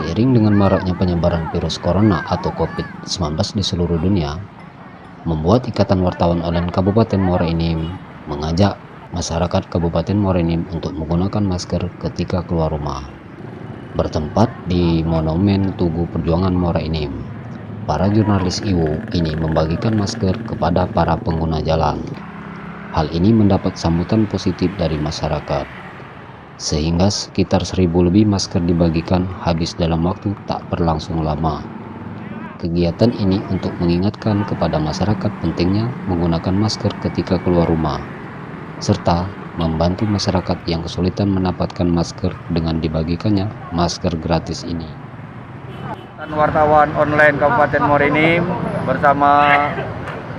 Seiring dengan maraknya penyebaran virus corona atau COVID-19 di seluruh dunia, membuat Ikatan Wartawan Online Kabupaten Muara Enim mengajak masyarakat Kabupaten Muara Enim untuk menggunakan masker ketika keluar rumah. Bertempat di Monumen Tugu Perjuangan Muara Enim, para jurnalis IWU ini membagikan masker kepada para pengguna jalan. Hal ini mendapat sambutan positif dari masyarakat, sehingga sekitar 1.000 lebih masker dibagikan habis dalam waktu tak berlangsung lama. Kegiatan ini untuk mengingatkan kepada masyarakat pentingnya menggunakan masker ketika keluar rumah, serta membantu masyarakat yang kesulitan mendapatkan masker dengan dibagikannya masker gratis ini. Wartawan online Kabupaten Muara Enim bersama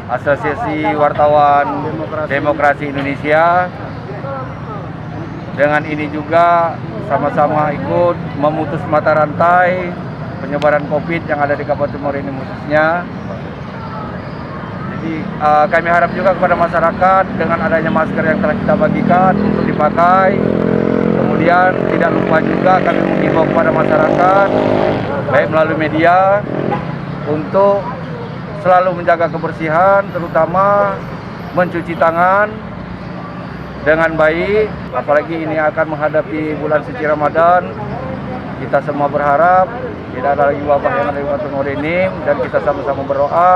Asosiasi Wartawan Demokrasi Indonesia, dengan ini juga sama-sama ikut memutus mata rantai penyebaran COVID yang ada di Kabupaten Muara Enim khususnya. Jadi kami harap juga kepada masyarakat dengan adanya masker yang telah kita bagikan untuk dipakai. Kemudian tidak lupa juga kami mengimbau kepada masyarakat baik melalui media untuk selalu menjaga kebersihan, terutama mencuci tangan dengan baik. Apalagi ini akan menghadapi bulan suci Ramadan. Kita semua berharap tidak ada lagi wabah yang ada di Kabupaten Muara Enim, dan kita sama-sama berdoa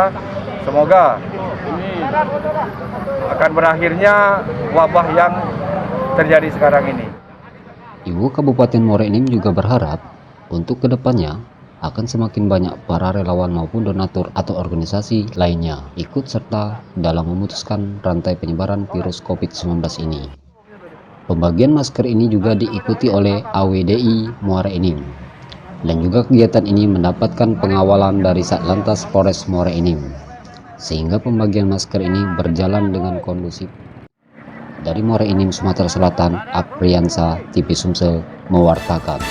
semoga akan berakhirnya wabah yang terjadi sekarang ini. IWU Kabupaten Muara Enim juga berharap untuk kedepannya akan semakin banyak para relawan maupun donatur atau organisasi lainnya ikut serta dalam memutuskan rantai penyebaran virus COVID-19 ini. Pembagian masker ini juga diikuti oleh AWDI Muara Enim, dan juga kegiatan ini mendapatkan pengawalan dari Satlantas Polres Muara Enim, sehingga pembagian masker ini berjalan dengan kondusif. Dari Muara Enim, Sumatera Selatan, Apriansa TV Sumsel mewartakan.